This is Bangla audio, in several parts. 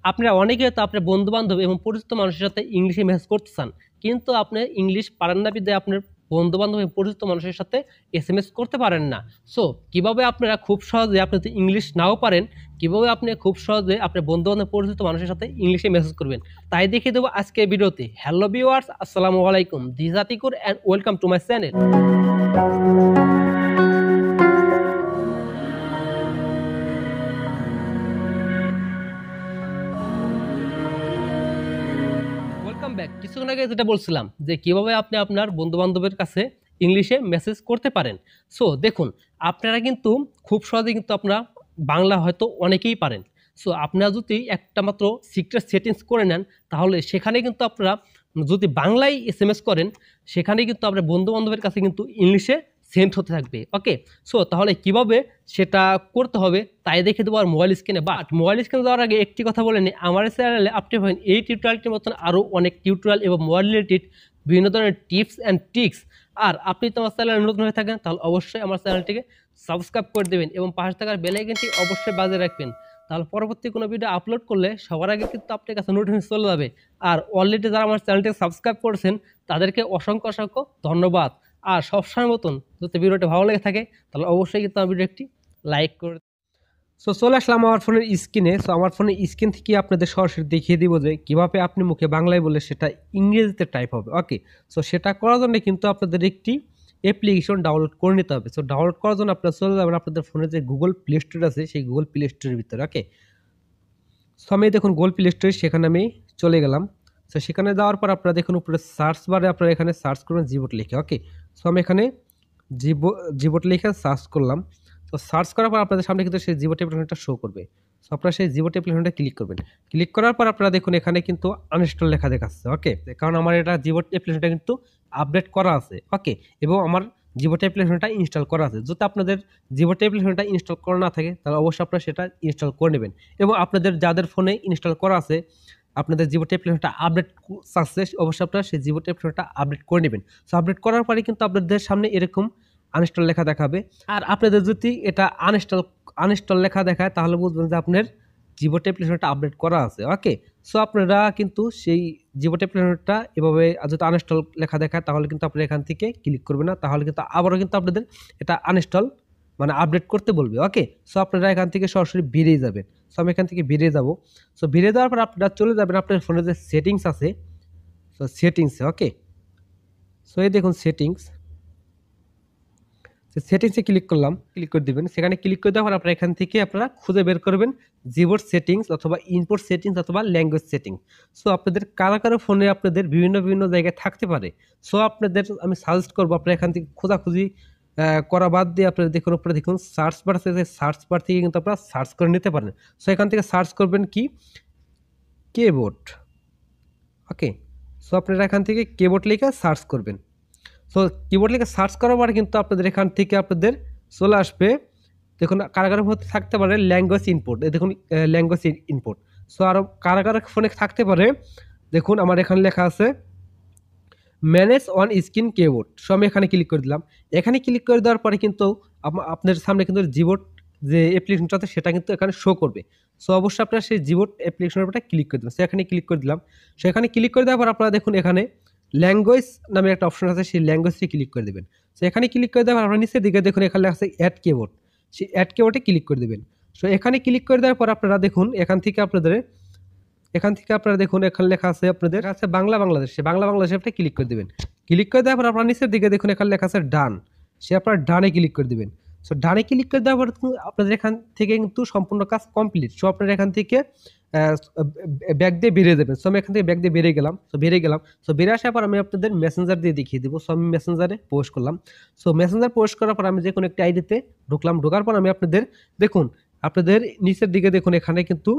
আপনারা অনেকে তো আপনার বন্ধু-বান্ধব এবং পরিচিত মানুষের সাথে ইংলিশে মেসেজ করতে চান। কিন্তু আপনি ইংলিশ পারেন না বিধায় আপনার বন্ধু-বান্ধব এবং পরিচিত মানুষের সাথে এসএমএস করতে পারেন না। সো কিভাবে আপনারা খুব সহজে আপনি যদি ইংলিশ নাও পারেন, কিভাবে আপনি খুব সহজে আপনার বন্ধু-বান্ধব পরিচিত মানুষের সাথে ইংলিশে মেসেজ করবেন। তাই দেখিয়ে দেব আজকের ভিডিওতে। হ্যালো ভিউয়ার্স, আসসালামু আলাইকুম। This is Atikur and welcome to my channel. কিছুক্ষণ আগে যেটা বলছিলাম যে কিভাবে আপনি আপনার বন্ধু বান্ধবের কাছে ইংলিশে মেসেজ করতে পারেন। সো দেখুন, আপনারা কিন্তু খুব সহজে কিন্তু আপনারা বাংলা হয়তো অনেকেই পারেন। সো আপনারা যদি একটা মাত্র সিক্রেট সেটিংস করে নেন, তাহলে সেখানে কিন্তু আপনারা যদি বাংলায় এসএমএস করেন, সেখানে কিন্তু আপনার বন্ধু বান্ধবের কাছে কিন্তু ইংলিশে সেন্ড হতে থাকবে। ওকে, সো তাহলে কিভাবে সেটা করতে হবে তাই দেখে দেবো আর মোবাইল স্ক্রিনে। বাট মোবাইল স্ক্রিনে যাওয়ার আগে একটি কথা বলে নিই, আমার চ্যানেলে আপনি পাবেন এই টিউটোরিয়ালটির মতন আরও অনেক টিউটোরিয়াল এবং মোবাইল রিলেটেড বিভিন্ন ধরনের টিপস অ্যান্ড ট্রিক্স। আর আপনি তো আমার চ্যানেলে নতুন হয়ে থাকেন, তাহলে অবশ্যই আমার চ্যানেলটিকে সাবস্ক্রাইব করে দেবেন এবং পাশে থাকার বেল আইকনটি অবশ্যই বাজিয়ে রাখবেন। তাহলে পরবর্তী কোনো ভিডিও আপলোড করলে সবার আগে কিন্তু আপনার কাছে নোটিফিকেশন চলে যাবে। আর অলরেডি যারা আমার চ্যানেলটিকে সাবস্ক্রাইব করেছেন তাদেরকে অসংখ্য অসংখ্য ধন্যবাদ। আর সবসময় মতন যদি ভিডিওটা ভালো লেগে থাকে তাহলে অবশ্যই কিন্তু আমার ভিডিও একটি লাইক করে। সো চলে আসলাম আমার ফোনের স্ক্রিনে। সো আমার ফোনের স্ক্রিন থেকে আপনাদের সরাসরি দেখিয়ে দিব যে কীভাবে আপনি মুখে বাংলায় বলে সেটা ইংরেজিতে টাইপ হবে। ওকে, সো সেটা করার জন্য কিন্তু আপনাদের একটি অ্যাপ্লিকেশন ডাউনলোড করে নিতে হবে। সো ডাউনলোড করার জন্য আপনারা চলে যাবেন আপনাদের ফোনে যে গুগল প্লে স্টোর আছে সেই গুগল প্লে স্টোরের ভিতরে। ওকে, সো আমি দেখুন গুগল প্লে স্টোরে সেখানে আমি চলে গেলাম। সো সেখানে যাওয়ার পর আপনারা দেখুন উপরে সার্চ বারে আপনারা এখানে সার্চ করবেন জিবোট লিখে। ওকে, সো আমি এখানে জিবোট লিখে সার্চ করলাম। তো সার্চ করার পর আপনাদের সামনে কিন্তু সেই জিবোট অ্যাপ্লিকেশনটা শো করবে। সো আপনারা সেই জিবোট অ্যাপ্লিকেশনটা ক্লিক করবেন। ক্লিক করার পর আপনারা দেখুন এখানে কিন্তু আনইনস্টল লেখা দেখাচ্ছে। ওকে, কারণ আমার এটা জিবোট অ্যাপ্লিকেশনটা কিন্তু আপডেট করা আছে। ওকে, এবং আমার জিবোট অ্যাপ্লিকেশনটা ইনস্টল করা আছে। যদি আপনাদের জিবোট অ্যাপ্লিকেশনটা ইনস্টল করা না থাকে তাহলে অবশ্যই আপনারা সেটা ইনস্টল করে নেবেন। এবং আপনাদের যাদের ফোনে ইনস্টল করা আছে, আপনাদের জিবোট অ্যাপ্লিকেশনটা আপডেট সাকসেস, অবশ্যই আপনারা সেই জিবোট অ্যাপ্লিকেশনটা আপডেট করে নেবেন। সো আপডেট করার পরে কিন্তু আপনাদের সামনে এরকম আনইনস্টল লেখা দেখাবে। আর আপনাদের যদি এটা আনইনস্টল লেখা দেখায় তাহলে বুঝবেন যে আপনার জিবোট অ্যাপ্লিকেশনটা আপডেট করা আছে। ওকে, সো আপনারা কিন্তু সেই জিবোট অ্যাপ্লিকেশনটা এভাবে যদি আনইনস্টল লেখা দেখায় তাহলে কিন্তু আপনারা এখান থেকে ক্লিক করবেন না, তাহলে কিন্তু আবারও কিন্তু আপনাদের এটা আনইনস্টল মানে আপডেট করতে বলবে। ওকে, সো আপনারা এখান থেকে সরাসরি বেরিয়ে যাবেন। সো আমি এখান থেকে বেরিয়ে যাব। সো বেরিয়ে যাওয়ার পর আপনারা চলে যাবেন আপনার ফোনে যে সেটিংস আছে, সো সেটিংসে। ওকে, সো এই দেখুন সেটিংসে ক্লিক করলাম, ক্লিক করে দেবেন। সেখানে ক্লিক করে দেওয়ার পর আপনারা এখান থেকে আপনারা খুঁজে বের করবেন জিবোট সেটিংস অথবা ইনপুট সেটিংস অথবা ল্যাঙ্গুয়েজ সেটিংস। সো আপনাদের কারো ফোনে আপনাদের বিভিন্ন জায়গায় থাকতে পারে। সো আপনাদের আমি সাজেস্ট করবো আপনারা এখান থেকে খোঁজাখুঁজি করা বাদ দিয়ে আপনারা দেখুন উপরে দেখুন সার্চ বার আছে, সার্চ বার থেকে কিন্তু আপনারা সার্চ করে নিতে পারেন। সো এখান থেকে সার্চ করবেন কি কিবোর্ড। ওকে, সো আপনারা এখান থেকে কিবোর্ড লিখে সার্চ করবেন। সো কিবোর্ড লিখে সার্চ করার পরে কিন্তু আপনাদের এখান থেকে আপনাদের চলে আসবে, দেখুন কারাগারের মধ্যে থাকতে পারে ল্যাঙ্গুয়েজ ইনপুট। এই দেখুন ল্যাঙ্গুয়েজ ইনপুট। সো আরও কারাগার ফোনে থাকতে পারে, দেখুন আমার এখানে লেখা আছে manage on screen keyboard. So আমি এখানে ক্লিক করে দিলাম। এখানে ক্লিক করে দেওয়ার পরে কিন্তু আপনাদের সামনে কিন্তু জিবোট যে অ্যাপ্লিকেশনটা আছে সেটা কিন্তু এখানে শো করবে। সো অবশ্যই আপনারা সেই জিবোট অ্যাপ্লিকেশনের উপরে ক্লিক করে দেবেন। সো এখানে ক্লিক করে দিলাম। সো এখানে ক্লিক করে দেওয়ার পর আপনারা দেখুন এখানে ল্যাঙ্গুয়েজ নামে একটা অপশন আছে, সেই ল্যাঙ্গুয়েজটি ক্লিক করে দেবেন। সো এখানে ক্লিক করে দেওয়ার আপনারা নিচের দিকে দেখুন এখানে লেখা আছে অ্যাড কিবোর্ড, সেই অ্যাড কিবোর্ডে ক্লিক করে দেবেন। সো এখানে ক্লিক করে দেওয়ার পর আপনারা দেখুন এখান থেকে আপনারা দেখুন এখানে লেখা আছে আপনাদের কাছে বাংলাদেশ, সেই বাংলাদেশে আপনি ক্লিক করে দেবেন। ক্লিক করে দেওয়ার পর আপনারা নিচের দিকে দেখুন এখানে লেখা আছে ডান, সে আপনার ডানে ক্লিক করে দেবেন। সো ডানে ক্লিক করে দেওয়ার পর আপনাদের এখান থেকে কিন্তু সম্পূর্ণ কাজ কমপ্লিট। সো আপনারা এখান থেকে ব্যাক দিয়ে বেরিয়ে যাবেন। সো আমি এখান থেকে ব্যাক দিয়ে বেরিয়ে গেলাম। সো বেরিয়ে আসার পর আমি আপনাদের মেসেঞ্জার দিয়ে দেখিয়ে দেবো। সো আমি মেসেঞ্জারে পোস্ট করলাম। সো মেসেঞ্জার পোস্ট করার পর আমি যে কোনো একটা আইডিতে ঢুকলাম। ঢোকার পর আমি আপনাদের দেখুন আপনাদের নিচের দিকে দেখুন এখানে কিন্তু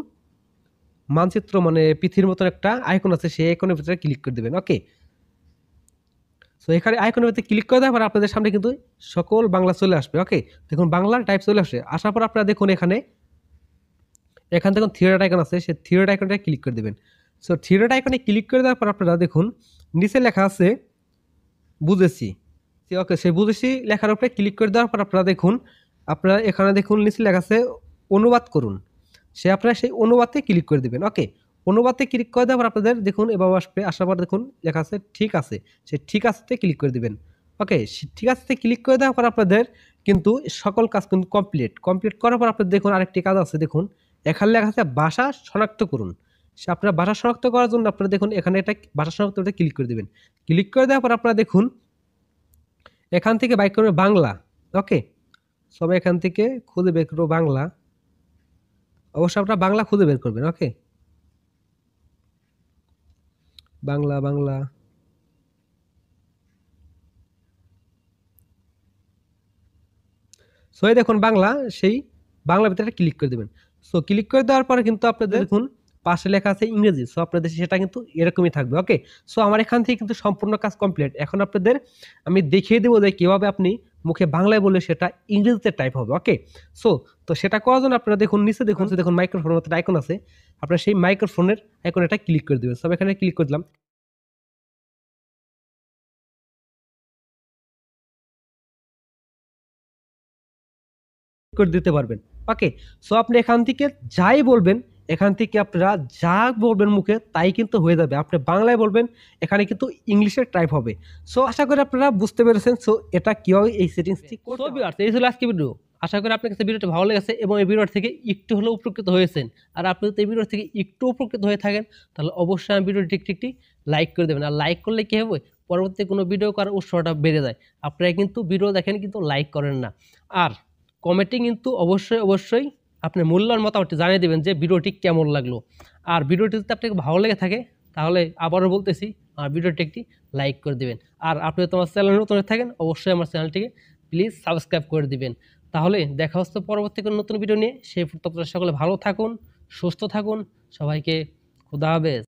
মানচিত্র মানে পৃথিবীর মতন একটা আইকন আছে, সেই আইকনের ভিতরে ক্লিক করে দেবেন। ওকে, সো এখানে আইকনের ভিতরে ক্লিক করে দেওয়ার পর আপনাদের সামনে কিন্তু সকল বাংলা চলে আসবে। ওকে, দেখুন বাংলার টাইপ চলে আসে। আসার পর আপনারা দেখুন এখানে দেখুন থিয়েটার আইকন আছে, সেই থিয়েটার আইকনটা ক্লিক করে দেবেন। সো থিয়েটার আইকনে ক্লিক করে দেওয়ার পর আপনারা দেখুন নিচে লেখা আছে বুঝেছি। ওকে, সেই বুঝেছি লেখার উপরে ক্লিক করে দেওয়ার পর আপনারা দেখুন এখানে দেখুন নিচে লেখা আছে অনুবাদ করুন। আপনারা সেই অনুবাদে ক্লিক করে দিবেন। ওকে, অনুবাদে ক্লিক করে দেওয়ার পর আপনাদের দেখুন এভাবে আসবে, আসার পর দেখুন লেখা আছে ঠিক আছে, সেই ঠিক আছেতে ক্লিক করে দিবেন। ওকে, ঠিক আছেতে ক্লিক করে দেওয়ার পর আপনাদের কিন্তু সকল কাজ কিন্তু কমপ্লিট করার পর আপনাদের দেখুন আরেকটি কাজ আছে, দেখুন এখানে লেখা আছে ভাষা শনাক্ত করুন। আপনারা ভাষা শনাক্ত করার জন্য আপনারা দেখুন এখানে এটা ভাষা শনাক্ত করতে ক্লিক করে দিবেন। ক্লিক করে দেওয়ার পর আপনারা দেখুন এখান থেকে বাইক করবে বাংলা। ওকে, সবাই এখান থেকে খুঁজে বের করবো বাংলা, অবশ্যই আপনারা বাংলা খুঁজে বের করবেন। ওকে, বাংলা বাংলা সো এই দেখুন বাংলা, সেই বাংলা ভিতরে ক্লিক করে দেবেন। সো ক্লিক করে দেওয়ার পরে কিন্তু আপনাদের দেখুন পাশে লেখা আছে ইংরেজি, সো আপনাদের সেটা কিন্তু এরকমই থাকবে। ওকে, সো আমার এখান থেকে কিন্তু সম্পূর্ণ কাজ কমপ্লিট। এখন আপনাদের আমি দেখিয়ে দেবো যে কীভাবে আপনি মুখে বাংলায় বলে সেটা ইংরেজিতে টাইপ হবে। ওকে, সো তো সেটা করার জন্য আপনারা দেখুন নিচে দেখুন মাইক্রোফোনের মতো আইকন আছে, আপনারা সেই মাইক্রোফোনের আইকনে এটা ক্লিক করে দেবেন। সব এখানে ক্লিক করে দিলাম। করে দিতে পারবেন। ওকে, সো আপনি এখান থেকে যাই বলবেন, এখান থেকে আপনারা যা বলবেন মুখে তাই কিন্তু হয়ে যাবে। আপনি বাংলায় বলবেন, এখানে কিন্তু ইংলিশে টাইপ হবে। সো আশা করি আপনারা বুঝতে পেরেছেন সো এটা কিভাবে এই সেটিংসটি করতে হবে। এই ছিল আজকে ভিডিও। আশা করি আপনার কাছে ভিডিওটা ভালো লেগেছে এবং এই ভিডিও থেকে একটু হলেও উপকৃত হয়েছেন। আর আপনি যদি এই ভিডিও থেকে একটু উপকৃত হয়ে থাকেন তাহলে অবশ্যই আমি ভিডিওটি একটি লাইক করে দেবেন। আর লাইক করলে কি হবে, পরবর্তী কোনো ভিডিও করার উৎসাহটা বেড়ে যায়। আপনারা কিন্তু ভিডিও দেখেন কিন্তু লাইক করেন না। আর কমেন্টে কিন্তু অবশ্যই আপনার মূল্যবান মতামতটি জানিয়ে দেবেন যে ভিডিওটি কেমন লাগলো। আর ভিডিওটি যদি আপনাকে ভালো লেগে থাকে তাহলে আবারও বলতেছি আর ভিডিওটি একটি লাইক করে দিবেন। আর আপনি তোমার চ্যানেল নতুন হয়ে থাকেন অবশ্যই আমার চ্যানেলটিকে প্লিজ সাবস্ক্রাইব করে দিবেন। তাহলে দেখা হচ্ছে পরবর্তী কোনো নতুন ভিডিও নিয়ে। সেই পর্যন্ত সকলে ভালো থাকুন, সুস্থ থাকুন। সবাইকে খুদা হাফেজ।